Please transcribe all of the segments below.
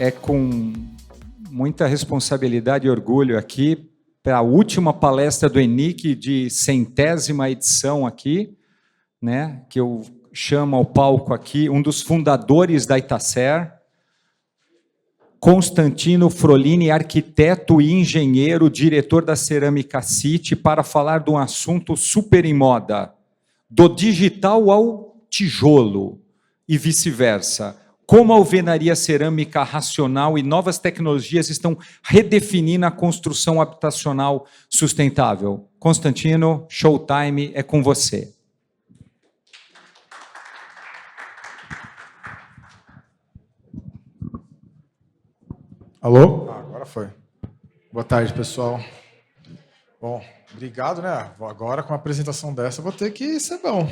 É com muita responsabilidade e orgulho aqui para a última palestra do ENIC de 100ª edição aqui, né, que eu chamo ao palco aqui um dos fundadores da Itacer, Constantino Frolini, arquiteto e engenheiro, diretor da Cerâmica City, para falar de um assunto super em moda, do digital ao tijolo e vice-versa. Como a alvenaria cerâmica racional e novas tecnologias estão redefinindo a construção habitacional sustentável. Constantino, showtime é com você. Alô? Agora foi. Boa tarde, pessoal. Bom, obrigado, né? Agora, com a apresentação dessa, vou ter que ser bom.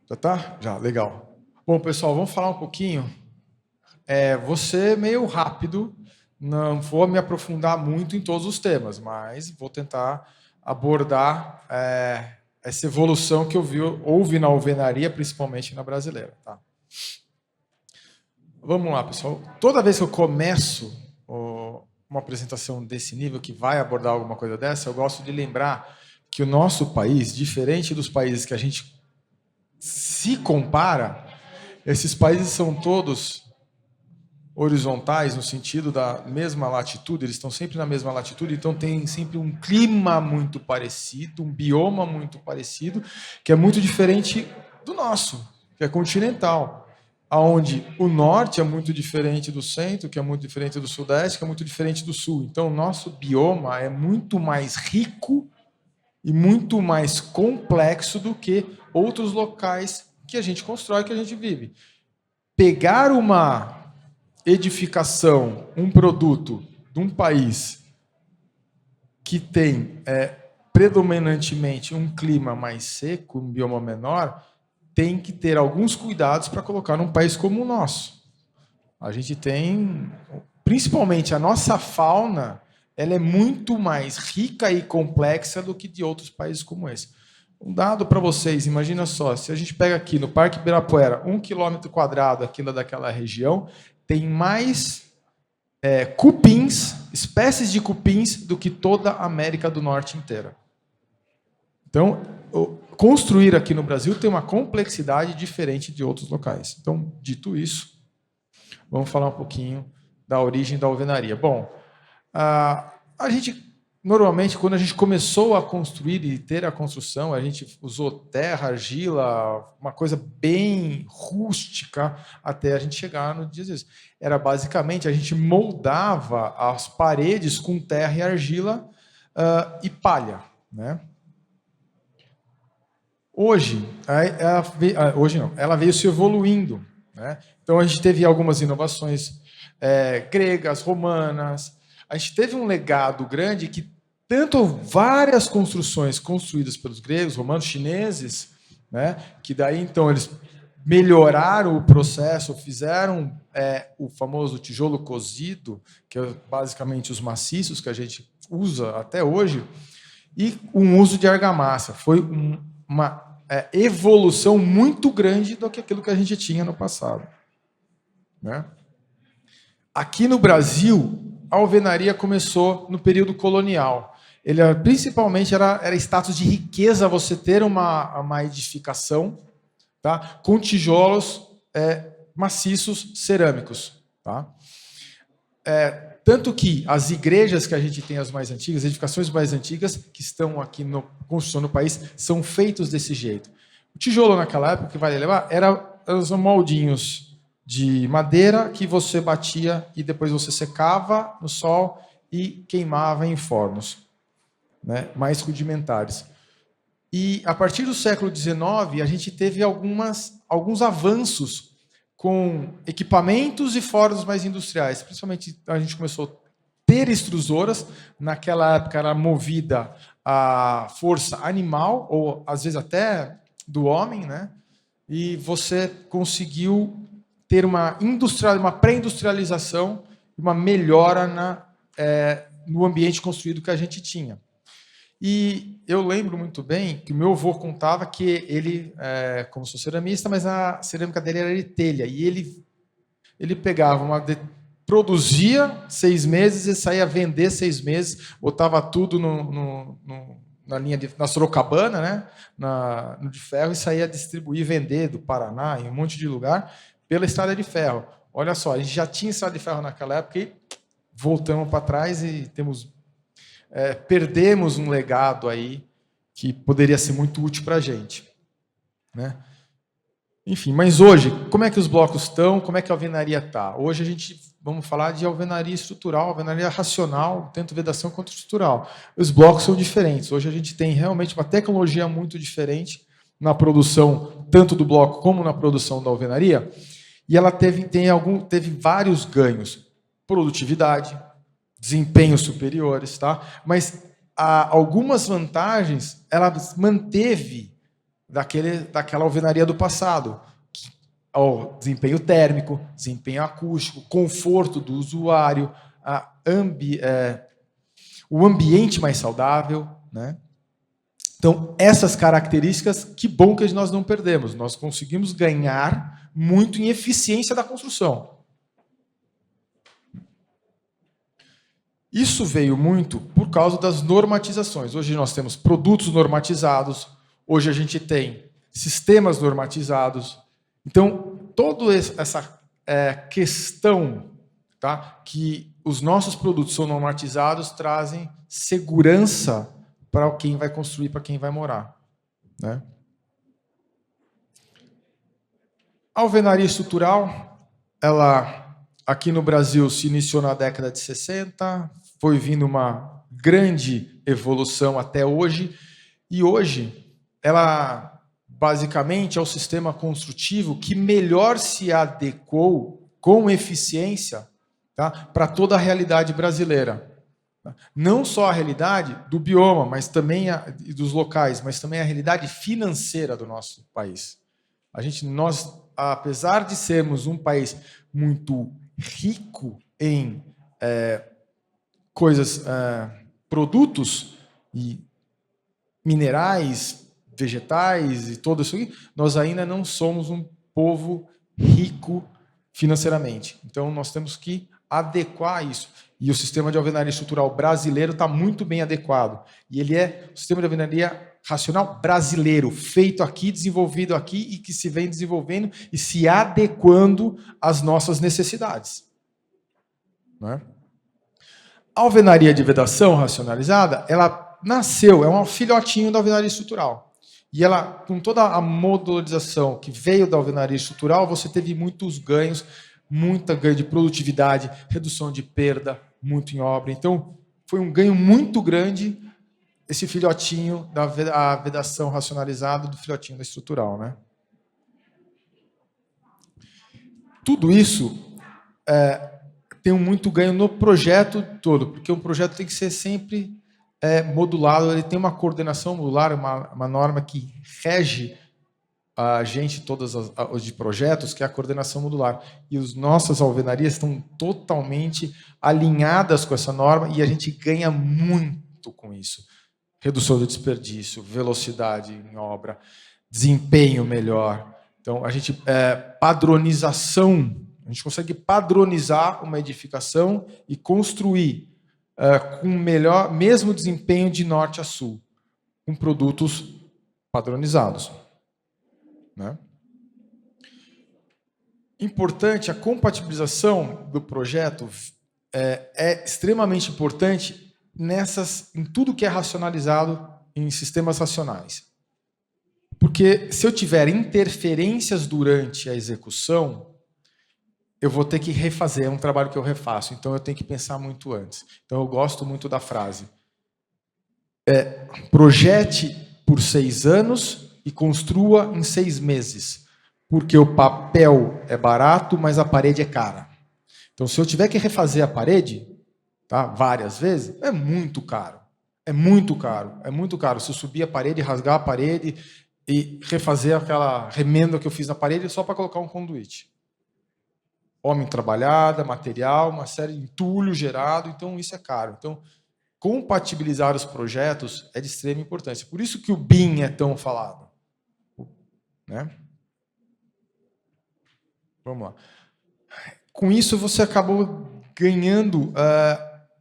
Já tá? Já, legal. Bom, pessoal, vamos falar um pouquinho. Vou ser meio rápido, não vou me aprofundar muito em todos os temas, mas vou tentar abordar essa evolução que houve na alvenaria, principalmente na brasileira. Tá? Vamos lá, pessoal. Toda vez que eu começo uma apresentação desse nível, que vai abordar alguma coisa dessa, eu gosto de lembrar que o nosso país, diferente dos países que a gente se compara, esses países são todos horizontais, no sentido da mesma latitude, eles estão sempre na mesma latitude, então tem sempre um clima muito parecido, um bioma muito parecido, que é muito diferente do nosso, que é continental, onde o norte é muito diferente do centro, que é muito diferente do sudeste, que é muito diferente do sul. Então, o nosso bioma é muito mais rico e muito mais complexo do que outros locais que a gente constrói, que a gente vive. Pegar uma edificação, um produto de um país que tem predominantemente um clima mais seco, um bioma menor, tem que ter alguns cuidados para colocar num país como o nosso. A gente tem, principalmente a nossa fauna, ela é muito mais rica e complexa do que de outros países como esse. Um dado para vocês, imagina só, se a gente pega aqui no Parque Ibirapuera, 1 km² aqui daquela região, tem mais cupins, espécies de cupins, do que toda a América do Norte inteira. Então, construir aqui no Brasil tem uma complexidade diferente de outros locais. Então, dito isso, vamos falar um pouquinho da origem da alvenaria. Bom, a gente, normalmente, quando a gente começou a construir e ter a construção, a gente usou terra, argila, uma coisa bem rústica, até a gente chegar no dia disso. Era basicamente, a gente moldava as paredes com terra e argila e palha, né? Hoje ela veio se evoluindo, né? Então, a gente teve algumas inovações gregas, romanas. A gente teve um legado grande que tanto várias construções construídas pelos gregos, romanos, chineses, né? Que daí, então, eles melhoraram o processo, fizeram o famoso tijolo cozido, que é basicamente os maciços que a gente usa até hoje, e um uso de argamassa. Foi uma evolução muito grande do que aquilo que a gente tinha no passado, né? Aqui no Brasil, a alvenaria começou no período colonial. Principalmente era status de riqueza você ter uma edificação, tá, com tijolos maciços cerâmicos. Tá? Tanto que as igrejas que a gente tem, as mais antigas, as edificações mais antigas, que estão aqui na construção no país, são feitos desse jeito. O tijolo, naquela época, que vale lembrar, eram os moldinhos de madeira que você batia e depois você secava no sol e queimava em fornos, né, mais rudimentares. E, a partir do século XIX, a gente teve alguns avanços com equipamentos e fornos mais industriais. Principalmente, a gente começou a ter extrusoras. Naquela época, era movida a força animal, ou às vezes até do homem, né? E você conseguiu ter uma pré-industrialização, uma melhora no ambiente construído que a gente tinha. E eu lembro muito bem que o meu avô contava que ele, como sou ceramista, mas a cerâmica dele era de telha, e ele ele pegava produzia 6 meses e saía vender 6 meses, botava tudo na linha na Sorocabana, né? No de ferro, e saía distribuir, vender do Paraná, em um monte de lugar, pela estrada de ferro. Olha só, a gente já tinha estrada de ferro naquela época e voltamos para trás e perdemos um legado aí que poderia ser muito útil para a gente, né? Enfim, mas hoje, como é que os blocos estão? Como é que a alvenaria está? Hoje vamos falar de alvenaria estrutural, alvenaria racional, tanto vedação quanto estrutural. Os blocos são diferentes. Hoje a gente tem realmente uma tecnologia muito diferente na produção, tanto do bloco como na produção da alvenaria, e ela teve vários ganhos. Produtividade, desempenhos superiores, tá? Mas algumas vantagens ela manteve daquela alvenaria do passado. O desempenho térmico, desempenho acústico, conforto do usuário, o ambiente mais saudável, né? Então, essas características, que bom que nós não perdemos. Nós conseguimos ganhar muito em eficiência da construção. Isso veio muito por causa das normatizações. Hoje nós temos produtos normatizados, hoje a gente tem sistemas normatizados. Então, toda essa questão, tá, que os nossos produtos são normatizados trazem segurança para quem vai construir, para quem vai morar, né? A alvenaria estrutural, ela aqui no Brasil se iniciou na década de 60, foi vindo uma grande evolução até hoje, e hoje ela basicamente é o sistema construtivo que melhor se adequou com eficiência, tá, para toda a realidade brasileira. Não só a realidade do bioma, mas também dos locais, mas também a realidade financeira do nosso país. Nós, apesar de sermos um país muito rico em produtos e minerais, vegetais e tudo isso aqui, nós ainda não somos um povo rico financeiramente. Então, nós temos que adequar isso. E o sistema de alvenaria estrutural brasileiro está muito bem adequado. E ele é o sistema de alvenaria racional brasileiro, feito aqui, desenvolvido aqui e que se vem desenvolvendo e se adequando às nossas necessidades. Não é? A alvenaria de vedação racionalizada, ela nasceu, é um filhotinho da alvenaria estrutural. E ela, com toda a modularização que veio da alvenaria estrutural, você teve muitos ganhos, muita ganho de produtividade, redução de perda, muito em obra. Então, foi um ganho muito grande esse filhotinho da vedação racionalizada do filhotinho da estrutural, né? Tudo isso tem muito ganho no projeto todo, porque um projeto tem que ser sempre modulado, ele tem uma coordenação modular, uma norma que rege a gente, todas os de projetos, que é a coordenação modular. E as nossas alvenarias estão totalmente alinhadas com essa norma e a gente ganha muito com isso. Redução do desperdício, velocidade em obra, desempenho melhor. Então, a gente padronização, a gente consegue padronizar uma edificação e construir com melhor, mesmo desempenho de norte a sul, com produtos padronizados. Né? Importante, a compatibilização do projeto é extremamente importante em tudo que é racionalizado em sistemas racionais. Porque se eu tiver interferências durante a execução, eu vou ter que refazer, é um trabalho que eu refaço, então eu tenho que pensar muito antes. Então eu gosto muito da frase. Projete por 6 anos e construa em 6 meses, porque o papel é barato, mas a parede é cara. Então, se eu tiver que refazer a parede, tá, várias vezes, é muito caro. É muito caro. É muito caro. Se eu subir a parede, rasgar a parede e refazer aquela remenda que eu fiz na parede só para colocar um conduíte. Homem trabalhada, material, uma série de entulho gerado, então isso é caro. Então, compatibilizar os projetos é de extrema importância. Por isso que o BIM é tão falado. Né? Vamos lá. Com isso, você acabou ganhando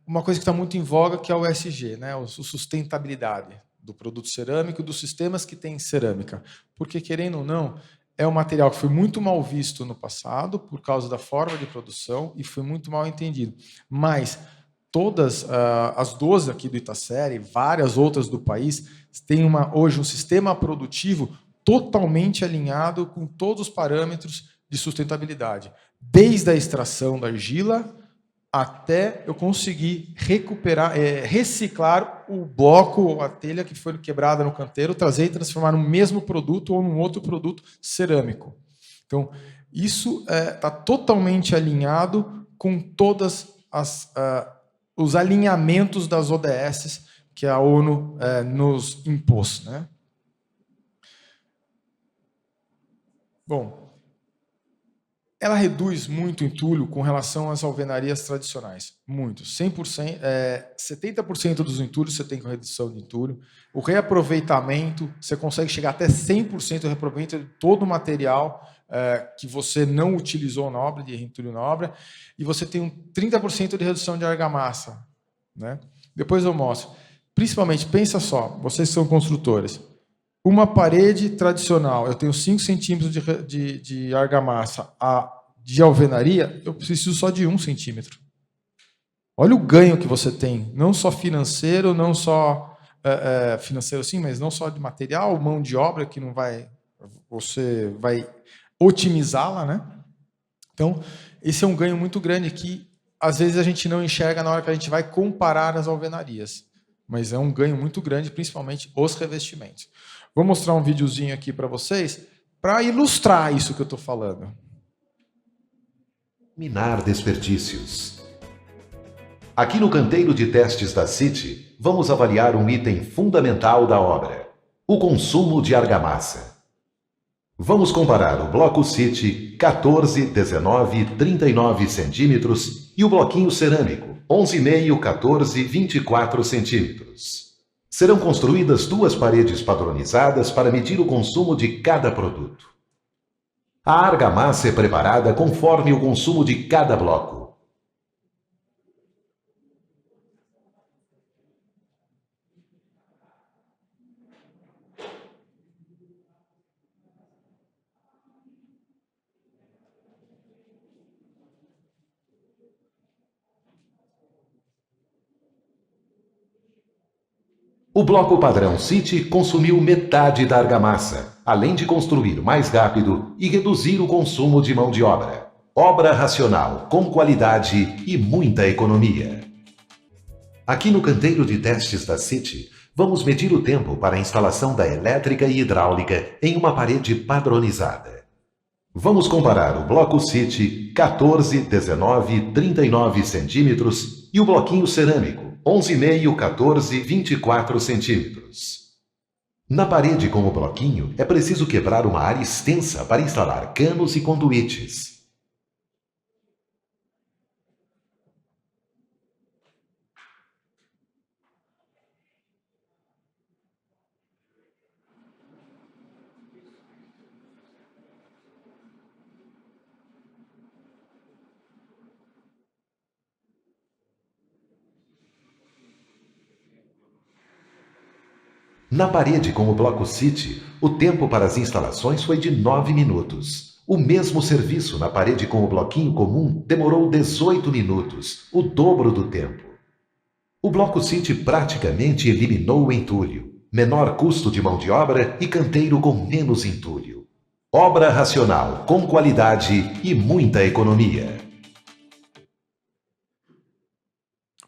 uma coisa que está muito em voga, que é o ESG, né? A sustentabilidade do produto cerâmico e dos sistemas que têm cerâmica. Porque, querendo ou não, é um material que foi muito mal visto no passado por causa da forma de produção e foi muito mal entendido. Mas todas as 12 aqui do Itacere, várias outras do país, têm hoje um sistema produtivo totalmente alinhado com todos os parâmetros de sustentabilidade. Desde a extração da argila até eu conseguir recuperar, reciclar o bloco ou a telha que foi quebrada no canteiro, trazer e transformar no mesmo produto ou num outro produto cerâmico. Então, isso está totalmente alinhado com todas os alinhamentos das ODS que a ONU nos impôs, né? Bom, ela reduz muito o entulho com relação às alvenarias tradicionais. Muito. 100%, 70% dos entulhos você tem com redução de entulho. O reaproveitamento, você consegue chegar até 100% de reaproveitamento de todo o material que você não utilizou na obra, de entulho na obra. E você tem 30% de redução de argamassa, né? Depois eu mostro. Principalmente, pensa só, vocês são construtores. Uma parede tradicional, eu tenho 5 centímetros de argamassa. De alvenaria, eu preciso só de 1 centímetro. Olha o ganho que você tem, não só financeiro, não só financeiro sim, mas não só de material, mão de obra que não vai, você vai otimizá-la, né? Então, esse é um ganho muito grande que às vezes a gente não enxerga na hora que a gente vai comparar as alvenarias, mas é um ganho muito grande, principalmente os revestimentos. Vou mostrar um videozinho aqui para vocês, para ilustrar isso que eu estou falando. Minar desperdícios. Aqui no canteiro de testes da City, vamos avaliar um item fundamental da obra: o consumo de argamassa. Vamos comparar o bloco City 14, 19 e 39 centímetros e o bloquinho cerâmico 11,5, 14 e 24 centímetros. Serão construídas 2 paredes padronizadas para medir o consumo de cada produto. A argamassa é preparada conforme o consumo de cada bloco. O bloco padrão City consumiu metade da argamassa, além de construir mais rápido e reduzir o consumo de mão de obra. Obra racional, com qualidade e muita economia. Aqui no canteiro de testes da City, vamos medir o tempo para a instalação da elétrica e hidráulica em uma parede padronizada. Vamos comparar o bloco City 14, 19 e 39 centímetros e o bloquinho cerâmico 11,5, 14 e 24 centímetros. Na parede com o bloquinho, é preciso quebrar uma área extensa para instalar canos e conduítes. Na parede com o bloco City, o tempo para as instalações foi de 9 minutos. O mesmo serviço na parede com o bloquinho comum demorou 18 minutos, o dobro do tempo. O bloco City praticamente eliminou o entulho, menor custo de mão de obra e canteiro com menos entulho. Obra racional, com qualidade e muita economia.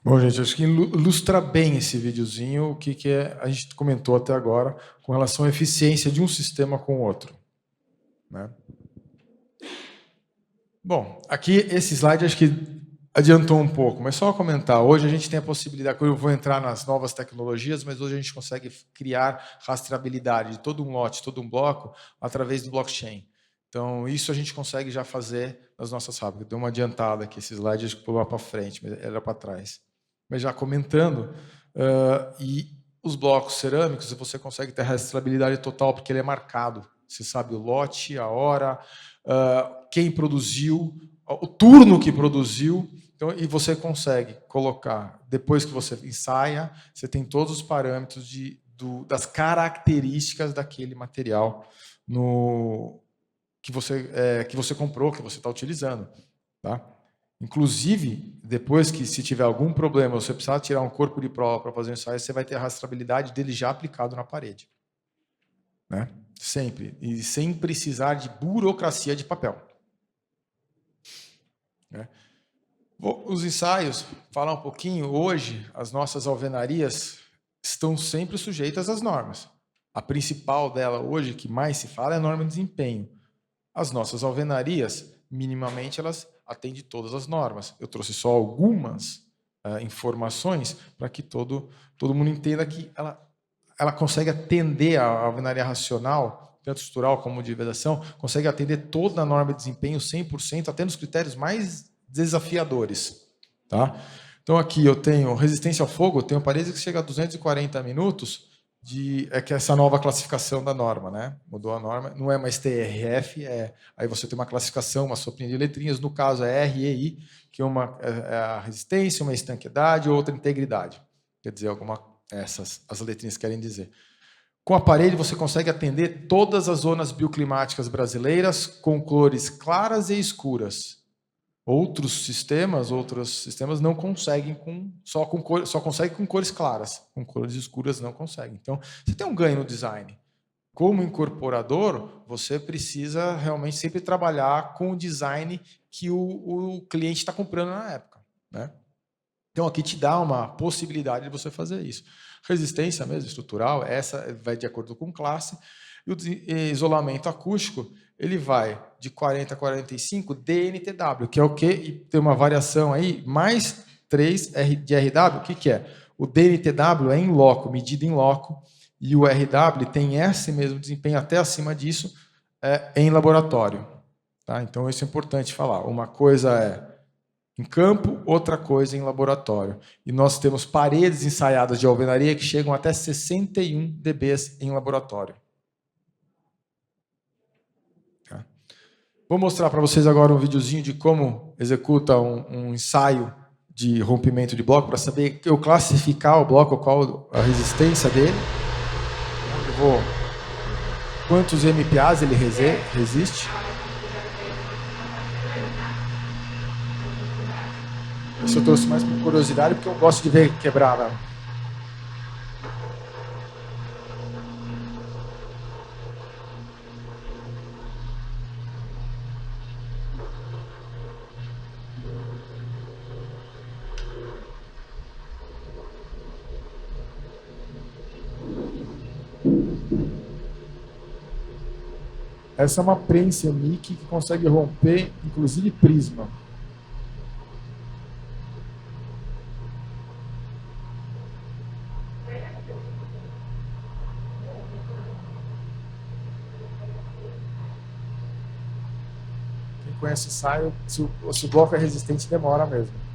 Bom, gente, acho que ilustra bem esse videozinho o que a gente comentou até agora com relação à eficiência de um sistema com o outro, né? Bom, aqui esse slide acho que adiantou um pouco, mas só comentar. Hoje a gente tem a possibilidade, eu vou entrar nas novas tecnologias, mas hoje a gente consegue criar rastreabilidade de todo um lote, todo um bloco, através do blockchain. Então, isso a gente consegue já fazer nas nossas fábricas. Deu uma adiantada aqui, esse slide acho que pulou para frente, mas era para trás. Mas já comentando, e os blocos cerâmicos, você consegue ter rastreabilidade total, porque ele é marcado. Você sabe o lote, a hora, quem produziu, o turno que produziu. Então, e você consegue colocar, depois que você ensaia, você tem todos os parâmetros das características daquele material que você comprou, que você está utilizando. Tá? Inclusive, depois que, se tiver algum problema, você precisar tirar um corpo de prova para fazer um ensaio, você vai ter a rastreabilidade dele já aplicado na parede. Né? Sempre. E sem precisar de burocracia de papel. Né? Os ensaios, falar um pouquinho, hoje as nossas alvenarias estão sempre sujeitas às normas. A principal dela hoje, que mais se fala, é a norma de desempenho. As nossas alvenarias, minimamente, elas atendem todas as normas. Eu trouxe só algumas informações para que todo mundo entenda que ela consegue atender a alvenaria racional, tanto estrutural como de vedação, consegue atender toda a norma de desempenho 100%, até nos critérios mais desafiadores. Tá? Então aqui eu tenho resistência ao fogo, eu tenho paredes que chega a 240 minutos, que é essa nova classificação da norma. Né? Mudou a norma, não é mais TRF, aí você tem uma classificação, uma sopinha de letrinhas, no caso é REI, que é a resistência, uma estanqueidade, outra integridade. Quer dizer, as letrinhas querem dizer. Com a parede você consegue atender todas as zonas bioclimáticas brasileiras com cores claras e escuras. Outros sistemas não conseguem só conseguem com cores claras, com cores escuras não conseguem. Então, você tem um ganho no design. Como incorporador, você precisa realmente sempre trabalhar com o design que o cliente está comprando na época. Né? Então, aqui te dá uma possibilidade de você fazer isso. Resistência mesmo, estrutural, essa vai de acordo com classe. E o isolamento acústico, ele vai de 40 a 45 DNTW, que é o quê? E tem uma variação aí, mais 3 de RW, o que é? O DNTW é em loco, medida em loco, e o RW tem esse mesmo desempenho, até acima disso, em laboratório. Tá? Então, isso é importante falar. Uma coisa é em campo, outra coisa em laboratório. E nós temos paredes ensaiadas de alvenaria que chegam até 61 dBs em laboratório. Tá? Vou mostrar para vocês agora um videozinho de como executa um ensaio de rompimento de bloco, para saber eu classificar o bloco, qual a resistência dele. Quantos MPAs ele resiste. Isso eu trouxe mais por curiosidade, porque eu gosto de ver quebrar. Né? Essa é uma prensa MIC que consegue romper, inclusive, prisma. Conhece o ensaio, se o bloco é resistente, demora mesmo.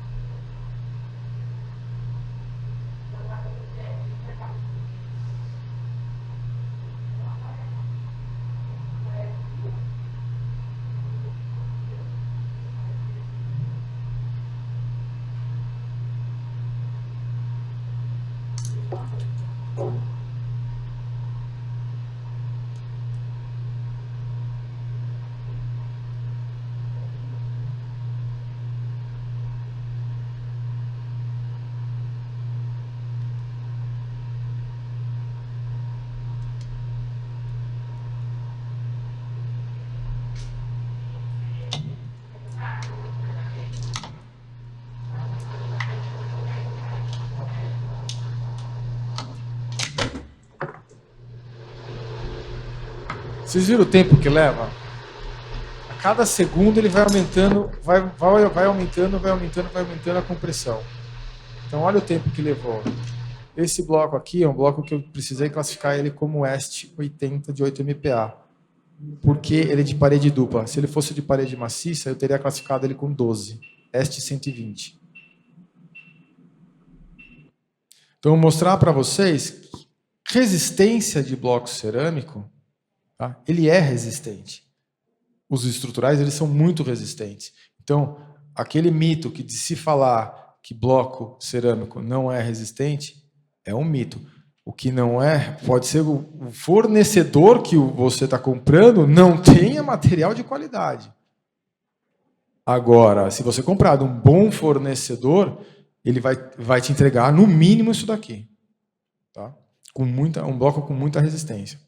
Vocês viram o tempo que leva? A cada segundo ele vai aumentando, vai aumentando a compressão. Então olha o tempo que levou. Esse bloco aqui é um bloco que eu precisei classificar ele como EST 80 de 8 MPa, porque ele é de parede dupla. Se ele fosse de parede maciça, eu teria classificado ele com 12, EST 120. Então, vou mostrar para vocês que resistência de bloco cerâmico, tá? Ele é resistente. Os estruturais eles são muito resistentes. Então, aquele mito que de se falar que bloco cerâmico não é resistente, é um mito. O que não é, pode ser o fornecedor que você está comprando não tenha material de qualidade. Agora, se você comprar de um bom fornecedor, ele vai te entregar no mínimo isso daqui. Tá? Um bloco com muita resistência.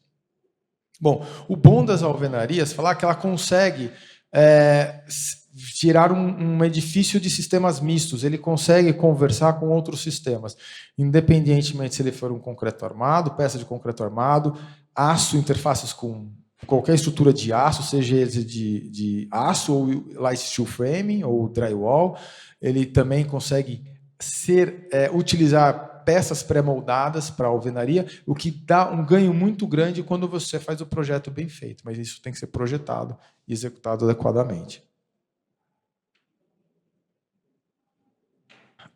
Bom, o bom das alvenarias, falar que ela consegue tirar um edifício de sistemas mistos, ele consegue conversar com outros sistemas, independentemente se ele for um concreto armado, peça de concreto armado, aço, interfaces com qualquer estrutura de aço, seja ele de aço ou light steel framing ou drywall, ele também consegue utilizar peças pré-moldadas para a alvenaria, o que dá um ganho muito grande quando você faz o projeto bem feito, mas isso tem que ser projetado e executado adequadamente.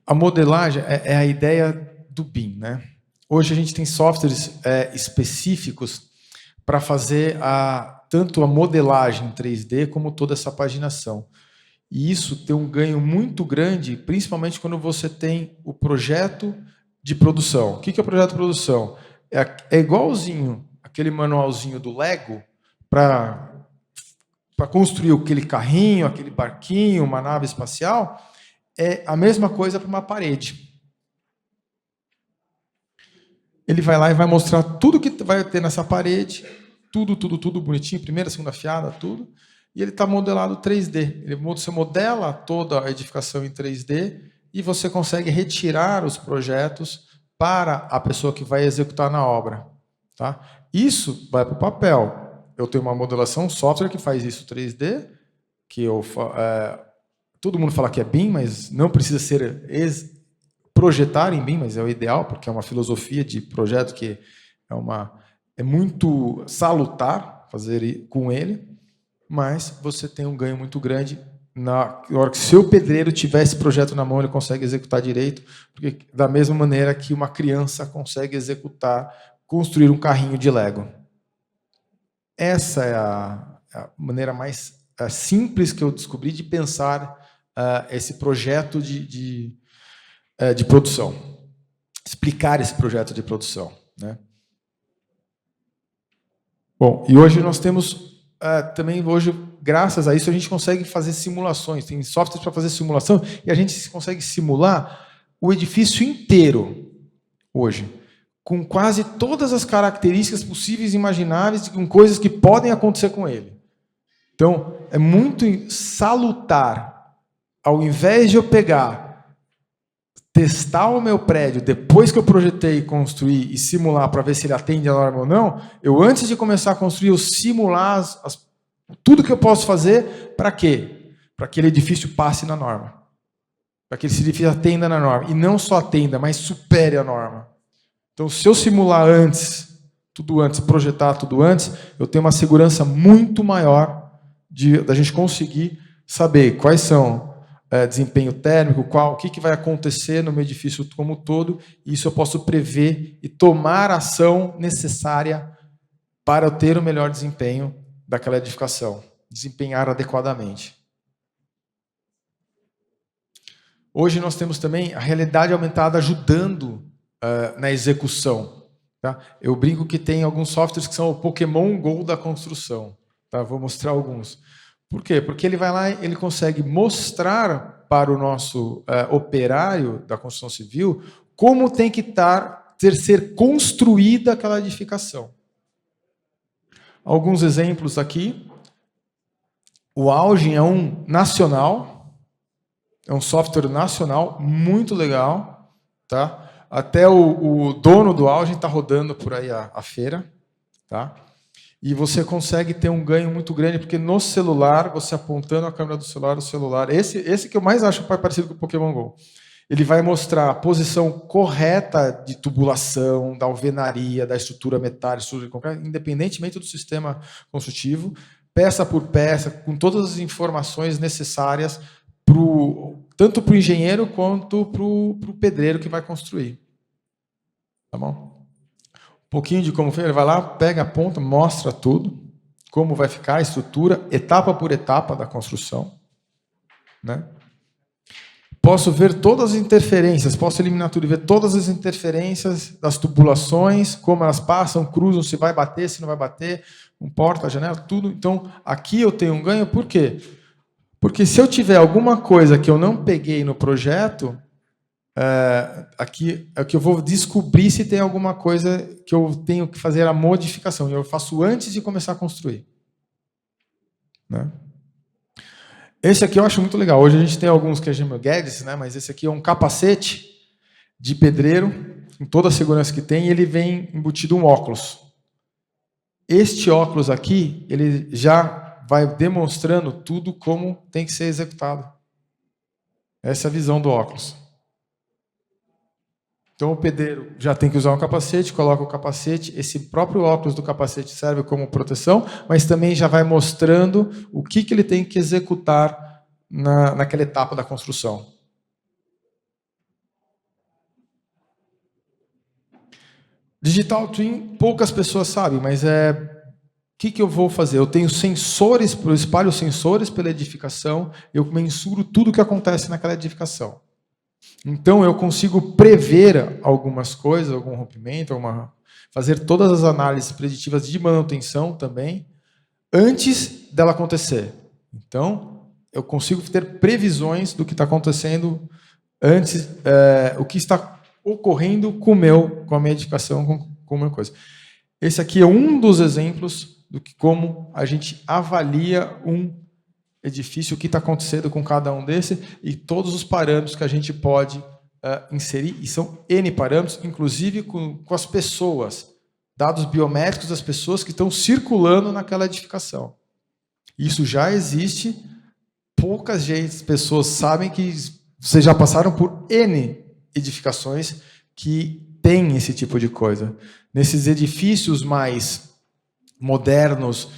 A modelagem é a ideia do BIM, né? Hoje a gente tem softwares específicos para fazer tanto a modelagem em 3D como toda essa paginação. E isso tem um ganho muito grande, principalmente quando você tem o projeto de produção. O que é o projeto de produção? É igualzinho aquele manualzinho do Lego para construir aquele carrinho, aquele barquinho, uma nave espacial. É a mesma coisa para uma parede. Ele vai lá e vai mostrar tudo que vai ter nessa parede, tudo bonitinho, primeira, segunda fiada, tudo. E ele está modelado 3D. Você modela toda a edificação em 3D e você consegue retirar os projetos para a pessoa que vai executar na obra. Tá? Isso vai para o papel. Eu tenho uma modelação, um software que faz isso 3D, que todo mundo fala que é BIM, mas não precisa ser projetar em BIM, mas é o ideal, porque é uma filosofia de projeto que é muito salutar fazer com ele, mas você tem um ganho muito grande na hora que o seu pedreiro tiver esse projeto na mão, ele consegue executar direito, porque da mesma maneira que uma criança consegue construir um carrinho de Lego. Essa é a maneira mais simples que eu descobri de pensar esse projeto de produção. Explicar esse projeto de produção. Né? Bom, e hoje nós temos também, graças a isso, a gente consegue fazer simulações. Tem softwares para fazer simulação e a gente consegue simular o edifício inteiro hoje, com quase todas as características possíveis e imagináveis, com coisas que podem acontecer com ele. Então, é muito salutar, ao invés de eu testar o meu prédio depois que eu projetei, construir e simular para ver se ele atende a norma ou não, eu, antes de começar a construir, eu simular tudo que eu posso fazer, para quê? Para que aquele edifício passe na norma. Para que esse edifício atenda na norma. E não só atenda, mas supere a norma. Então, se eu simular tudo antes, projetar tudo antes, eu tenho uma segurança muito maior da gente conseguir saber quais são desempenho térmico, o que vai acontecer no meu edifício como um todo, e isso eu posso prever e tomar a ação necessária para eu ter o melhor desempenho daquela edificação, desempenhar adequadamente. Hoje nós temos também a realidade aumentada ajudando na execução. Tá? Eu brinco que tem alguns softwares que são o Pokémon Go da construção. Tá? Vou mostrar alguns. Por quê? Porque ele vai lá e ele consegue mostrar para o nosso operário da construção civil como tem que ser construída aquela edificação. Alguns exemplos aqui. O Algin é um nacional, é um software nacional muito legal, tá? Até o dono do Algin está rodando por aí a feira, tá? E você consegue ter um ganho muito grande, porque no celular, você apontando a câmera do celular, esse que eu mais acho parecido com o Pokémon GO, ele vai mostrar a posição correta de tubulação, da alvenaria, da estrutura metálica, estrutura de concreto, independentemente do sistema construtivo, peça por peça, com todas as informações necessárias, tanto para o engenheiro quanto para o pedreiro que vai construir. Tá bom? Um pouquinho de como foi, ele vai lá, pega a ponta, mostra tudo, como vai ficar a estrutura, etapa por etapa da construção. né? Posso ver todas as interferências, posso eliminar tudo e ver todas as interferências das tubulações, como elas passam, cruzam, se vai bater, se não vai bater, não importa, a janela, tudo. Então, aqui eu tenho um ganho, por quê? Porque se eu tiver alguma coisa que eu não peguei no projeto, aqui é que eu vou descobrir se tem alguma coisa que eu tenho que fazer a modificação. E eu faço antes de começar a construir. Né? Esse aqui eu acho muito legal. Hoje a gente tem alguns que a gente Guedes, né? Mas esse aqui é um capacete de pedreiro, com toda a segurança que tem, e ele vem embutido um óculos. Este óculos aqui, ele já vai demonstrando tudo como tem que ser executado. Essa é a visão do óculos. Então o pedreiro já tem que usar um capacete, coloca o capacete, esse próprio óculos do capacete serve como proteção, mas também já vai mostrando o que ele tem que executar naquela etapa da construção. Digital Twin, poucas pessoas sabem, mas o que eu vou fazer? Eu tenho sensores, eu espalho sensores pela edificação, eu mensuro tudo o que acontece naquela edificação. Então, eu consigo prever algumas coisas, algum rompimento, fazer todas as análises preditivas de manutenção também, antes dela acontecer. Então, eu consigo ter previsões do que está acontecendo antes, o que está ocorrendo com a minha edificação, com a minha coisa. Esse aqui é um dos exemplos do que como a gente avalia um edifício, o que está acontecendo com cada um desses e todos os parâmetros que a gente pode inserir, e são N parâmetros, inclusive com as pessoas, dados biométricos das pessoas que estão circulando naquela edificação. Isso já existe, poucas pessoas sabem que vocês já passaram por N edificações que têm esse tipo de coisa. Nesses edifícios mais modernos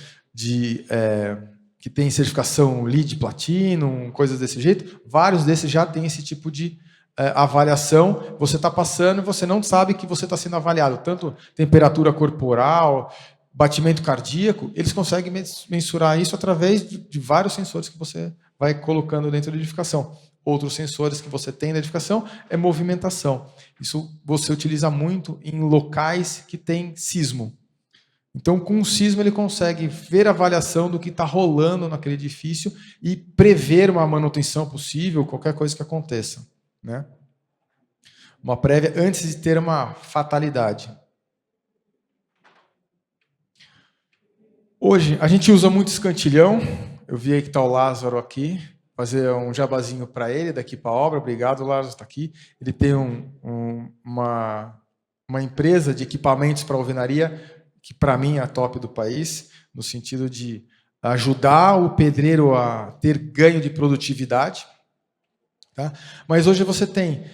que tem certificação LEED Platinum, coisas desse jeito, vários desses já têm esse tipo de avaliação. Você está passando e você não sabe que você está sendo avaliado. Tanto temperatura corporal, batimento cardíaco, eles conseguem mensurar isso através de vários sensores que você vai colocando dentro da edificação. Outros sensores que você tem na edificação é movimentação. Isso você utiliza muito em locais que tem sismo. Então, com o sismo, ele consegue ver a avaliação do que está rolando naquele edifício e prever uma manutenção possível, qualquer coisa que aconteça. Né? Uma prévia antes de ter uma fatalidade. Hoje, a gente usa muito escantilhão. Eu vi aí que está o Lázaro aqui. Fazer um jabazinho para ele, daqui para a obra. Obrigado, Lázaro, está aqui. Ele tem uma empresa de equipamentos para alvenaria, que para mim é a top do país, no sentido de ajudar o pedreiro a ter ganho de produtividade. Tá? Mas hoje você tem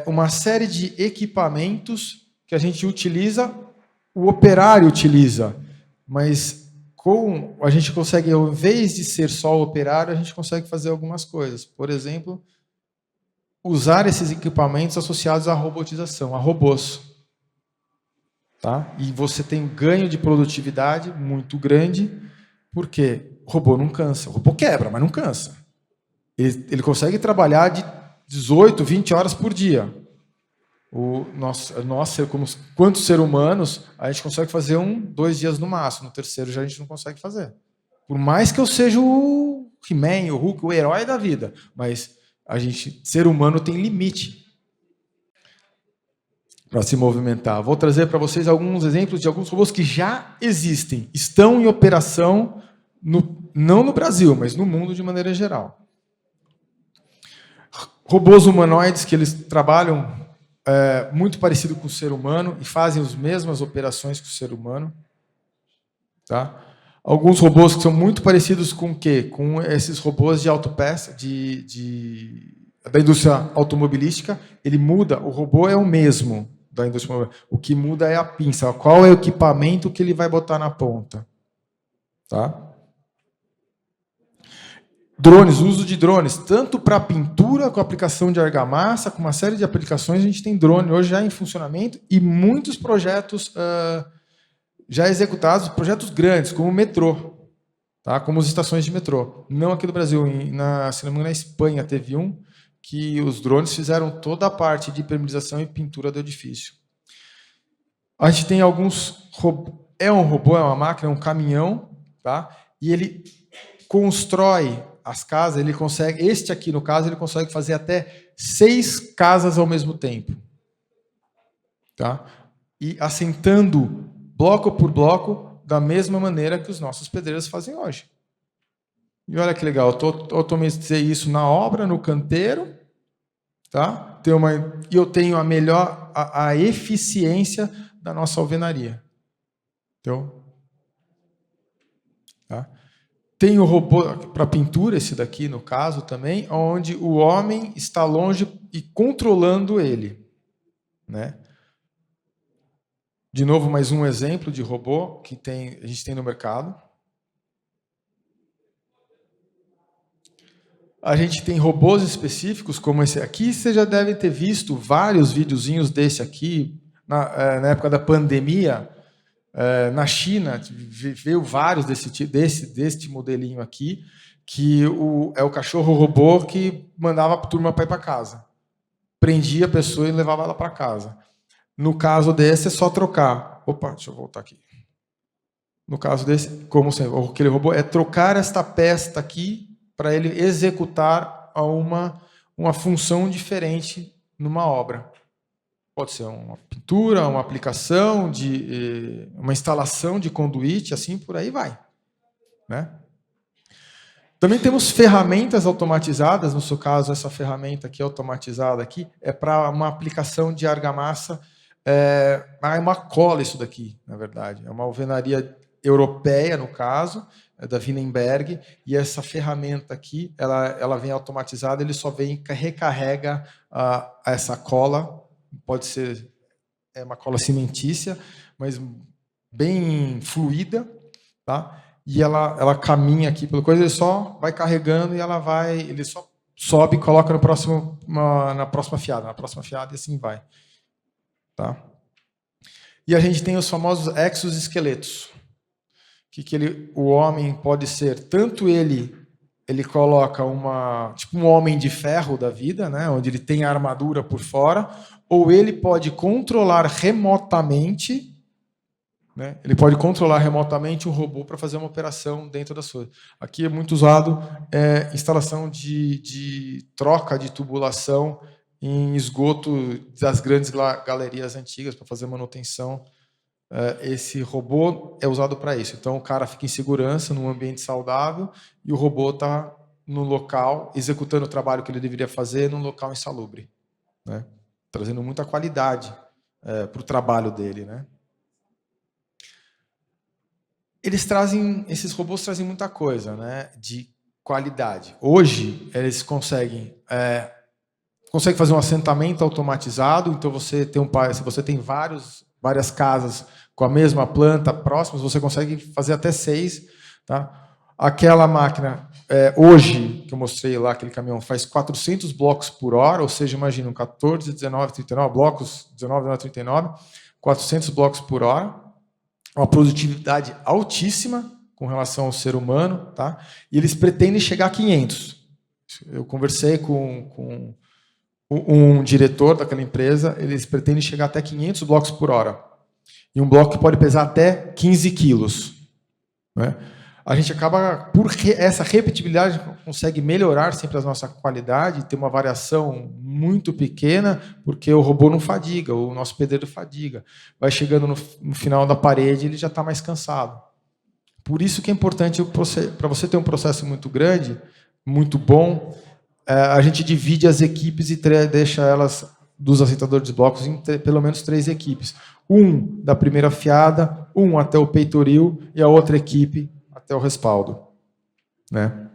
uma série de equipamentos que a gente utiliza, o operário utiliza, mas a gente consegue, ao invés de ser só o operário, a gente consegue fazer algumas coisas. Por exemplo, usar esses equipamentos associados à robotização, a robôs. Tá? E você tem um ganho de produtividade muito grande, porque o robô não cansa. O robô quebra, mas não cansa. Ele consegue trabalhar de 18, 20 horas por dia. Nós, quanto ser humanos, a gente consegue fazer 2 dias no máximo. No terceiro já a gente não consegue fazer. Por mais que eu seja o He-Man, o Hulk, o herói da vida, mas ser humano tem limite para se movimentar. Vou trazer para vocês alguns exemplos de alguns robôs que já existem, estão em operação, não no Brasil, mas no mundo de maneira geral. Robôs humanoides que eles trabalham muito parecido com o ser humano e fazem as mesmas operações que o ser humano. Tá? Alguns robôs que são muito parecidos com o quê? Com esses robôs de autopeça, da indústria automobilística. Ele muda, o robô é o mesmo da indústria. O que muda é a pinça. Qual é o equipamento que ele vai botar na ponta? Tá? Drones, uso de drones, tanto para pintura, com aplicação de argamassa, com uma série de aplicações, a gente tem drone hoje já em funcionamento e muitos projetos já executados, projetos grandes, como o metrô. tá? Como as estações de metrô. Não aqui no Brasil, se não me engano, na Espanha teve um que os drones fizeram toda a parte de impermeabilização e pintura do edifício. A gente tem alguns... É um robô, é uma máquina, é um caminhão, tá? E ele constrói as casas, ele consegue... Este aqui, no caso, ele consegue fazer até 6 casas ao mesmo tempo. Tá? E assentando bloco por bloco, da mesma maneira que os nossos pedreiros fazem hoje. E olha que legal, eu automatizei isso na obra, no canteiro, tá? E eu tenho a eficiência da nossa alvenaria. Então, tá? Tem o robô para pintura, esse daqui no caso também, onde o homem está longe e controlando ele, né? De novo, mais um exemplo de robô que a gente tem no mercado. A gente tem robôs específicos, como esse aqui. Você já deve ter visto vários videozinhos desse aqui. Na época da pandemia, na China, veio vários deste modelinho aqui, que é o cachorro robô que mandava a turma para ir para casa. Prendia a pessoa e levava ela para casa. No caso desse, é só trocar. Opa, deixa eu voltar aqui. No caso desse, como sempre, aquele robô é trocar esta peça aqui para ele executar uma função diferente numa obra. Pode ser uma pintura, uma aplicação, uma instalação de conduíte, assim por aí vai, né? Também temos ferramentas automatizadas. No seu caso, essa ferramenta aqui automatizada aqui é para uma aplicação de argamassa. É uma cola isso daqui, na verdade. É uma alvenaria europeia, no caso, da Wienerberg, e essa ferramenta aqui, ela vem automatizada, ele só vem recarrega essa cola, pode ser uma cola cimentícia, mas bem fluida, tá? E ela caminha aqui pela coisa, ele só vai carregando e ele só sobe e coloca na próxima fiada, e assim vai. Tá? E a gente tem os famosos exoesqueletos. O homem pode ser, tanto ele coloca tipo um homem de ferro da vida, né, onde ele tem a armadura por fora, ou ele pode controlar remotamente, né, um robô para fazer uma operação dentro da sua. Aqui é muito usado instalação de troca de tubulação em esgoto das grandes galerias antigas para fazer manutenção. Esse robô é usado para isso. Então, o cara fica em segurança, num ambiente saudável, e o robô está no local, executando o trabalho que ele deveria fazer num local insalubre, né? Trazendo muita qualidade para o trabalho dele, né? Esses robôs trazem muita coisa, né, de qualidade. Hoje, eles conseguem fazer um assentamento automatizado. Então, se você tem várias casas com a mesma planta próximas, você consegue fazer até 6. Tá? Aquela máquina, hoje, que eu mostrei lá, aquele caminhão, faz 400 blocos por hora, ou seja, imagina, 14, 19, 39 blocos, 19, 19, 39, 400 blocos por hora, uma produtividade altíssima com relação ao ser humano, tá? E eles pretendem chegar a 500. Eu conversei com um diretor daquela empresa, eles pretendem chegar até 500 blocos por hora. E um bloco que pode pesar até 15 quilos. Né? A gente acaba, essa repetibilidade, consegue melhorar sempre a nossa qualidade, ter uma variação muito pequena, porque o robô não fadiga, o nosso pedreiro fadiga. Vai chegando no final da parede, ele já está mais cansado. Por isso que é importante, para você ter um processo muito grande, muito bom, a gente divide as equipes e deixa elas, dos assentadores de blocos, em pelo menos 3 equipes. Um da primeira fiada, um até o peitoril e a outra equipe até o respaldo. Né?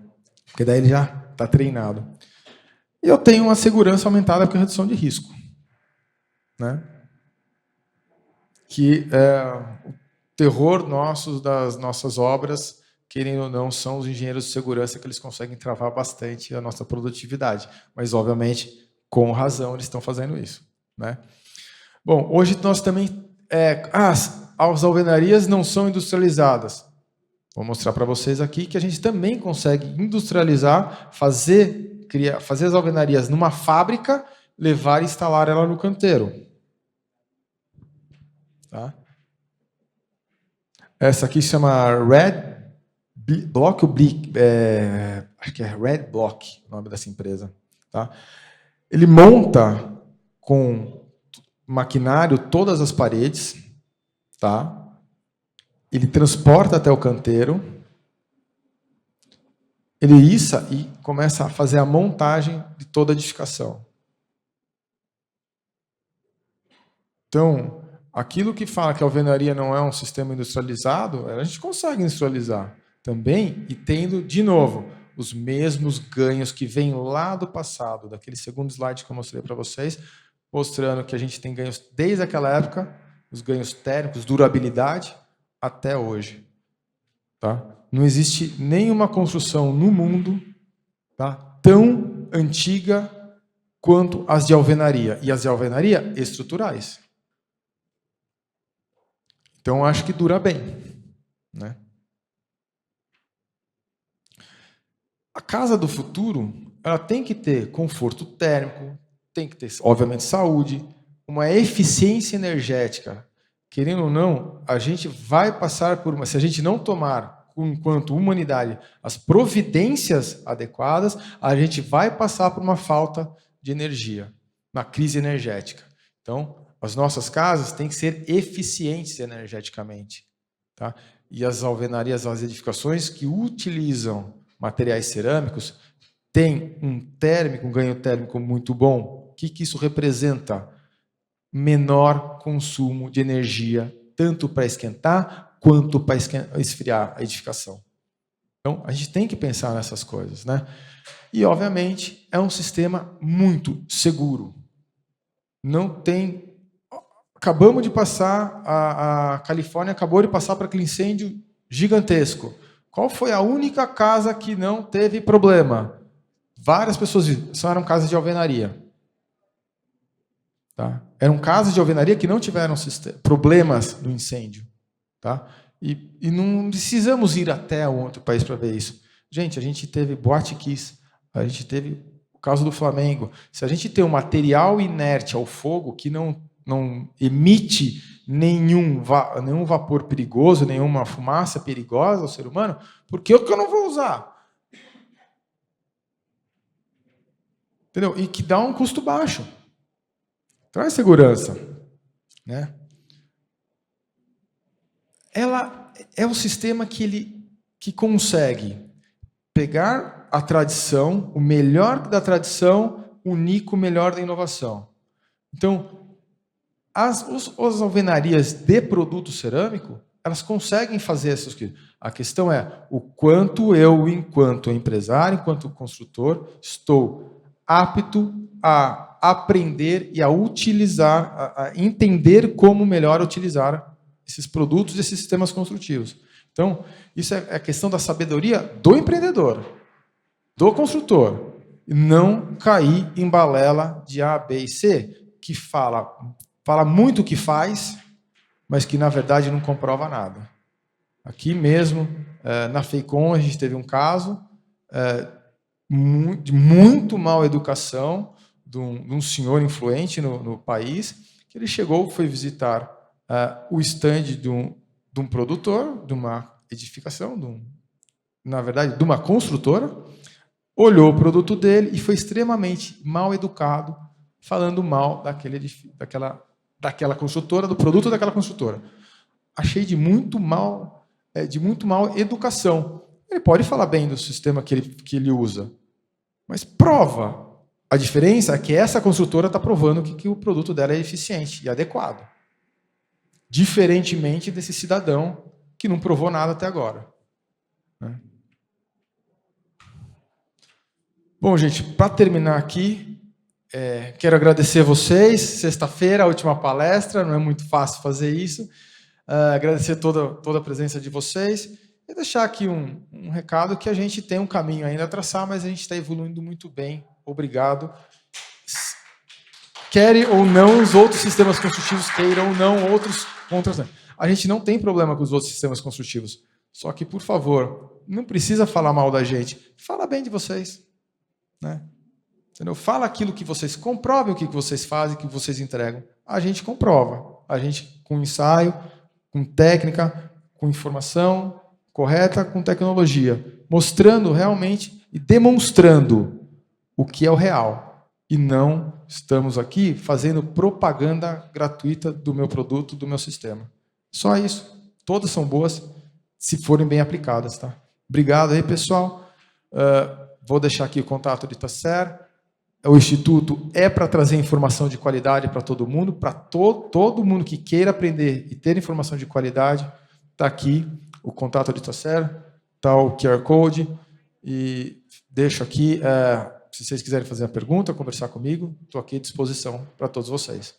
Porque daí ele já está treinado. E eu tenho uma segurança aumentada com redução de risco. Né? Que o terror das nossas obras, querendo ou não, são os engenheiros de segurança, que eles conseguem travar bastante a nossa produtividade. Mas, obviamente, com razão, eles estão fazendo isso. Né? Bom, hoje nós também... as alvenarias não são industrializadas. Vou mostrar para vocês aqui que a gente também consegue industrializar, fazer as alvenarias numa fábrica, levar e instalar ela no canteiro. Tá? Essa aqui se chama Red Block, acho que é Red Block o nome dessa empresa. Tá? Ele monta com maquinário todas as paredes, tá? Ele transporta até o canteiro, ele issa e começa a fazer a montagem de toda a edificação. Então, aquilo que fala que a alvenaria não é um sistema industrializado, a gente consegue industrializar também, e tendo, de novo, os mesmos ganhos que vêm lá do passado, daquele segundo slide que eu mostrei para vocês, mostrando que a gente tem ganhos desde aquela época, os ganhos térmicos, durabilidade, até hoje. Tá? Não existe nenhuma construção no mundo, tá, tão antiga quanto as de alvenaria. E as de alvenaria estruturais. Então, acho que dura bem. Né? A casa do futuro, ela tem que ter conforto térmico, tem que ter, obviamente, saúde, uma eficiência energética. Querendo ou não, a gente vai passar por uma... Se a gente não tomar, enquanto humanidade, as providências adequadas, a gente vai passar por uma falta de energia, uma crise energética. Então, as nossas casas têm que ser eficientes energeticamente. Tá? E as alvenarias, as edificações que utilizam materiais cerâmicos têm um ganho térmico muito bom. O que isso representa? Menor consumo de energia, tanto para esquentar quanto para esfriar a edificação. Então, a gente tem que pensar nessas coisas, né? E, obviamente, é um sistema muito seguro. Não tem... Acabamos de passar, a Califórnia acabou de passar para aquele incêndio gigantesco. Qual foi a única casa que não teve problema? Várias pessoas só eram casas de alvenaria. Tá? Eram casas de alvenaria que não tiveram problemas no incêndio. Tá? E não precisamos ir até um outro país para ver isso. Gente, a gente teve Boate Kiss, a gente teve o caso do Flamengo. Se a gente tem um material inerte ao fogo que não emite nenhum vapor perigoso, nenhuma fumaça perigosa ao ser humano, por que eu não vou usar? Entendeu? E que dá um custo baixo. Traz segurança. Né? Ela é um sistema que consegue pegar a tradição, o melhor da tradição, unir com o melhor da inovação. Então, as alvenarias de produto cerâmico, elas conseguem fazer essas coisas. A questão é o quanto eu, enquanto empresário, enquanto construtor, estou apto a aprender e a utilizar, a entender como melhor utilizar esses produtos e esses sistemas construtivos. Então, isso é a questão da sabedoria do empreendedor, do construtor. E não cair em balela de A, B e C, que fala muito o que faz, mas que, na verdade, não comprova nada. Aqui mesmo, na FEICOM, a gente teve um caso de muito mal educação de um senhor influente no país, que ele foi visitar o estande de um produtor, de uma edificação, na verdade, de uma construtora, olhou o produto dele e foi extremamente mal educado, falando mal daquela construtora, do produto daquela construtora. Achei de muito mal educação. Ele pode falar bem do sistema que ele usa, mas prova. A diferença é que essa construtora está provando que o produto dela é eficiente e adequado. Diferentemente desse cidadão que não provou nada até agora. Né? Bom, gente, para terminar aqui, quero agradecer a vocês. Sexta-feira, a última palestra, não é muito fácil fazer isso. Agradecer toda a presença de vocês e deixar aqui um recado que a gente tem um caminho ainda a traçar, mas a gente está evoluindo muito bem. Obrigado. Querem ou não os outros sistemas construtivos, queiram ou não outros contras. A gente não tem problema com os outros sistemas construtivos. Só que, por favor, não precisa falar mal da gente. Fala bem de vocês. Né? Entendeu? Fala aquilo que vocês... Comprovem o que vocês fazem, o que vocês entregam. A gente comprova. A gente, com ensaio, com técnica, com informação correta, com tecnologia. Mostrando realmente e demonstrando o que é o real. E não estamos aqui fazendo propaganda gratuita do meu produto, do meu sistema. Só isso. Todas são boas se forem bem aplicadas. Tá? Obrigado aí, pessoal. Vou deixar aqui o contato de Itacer. O Instituto é para trazer informação de qualidade para todo mundo, para todo mundo que queira aprender e ter informação de qualidade. Está aqui o contato de Itacer, está o QR Code. E deixo aqui, se vocês quiserem fazer a pergunta, conversar comigo, estou aqui à disposição para todos vocês.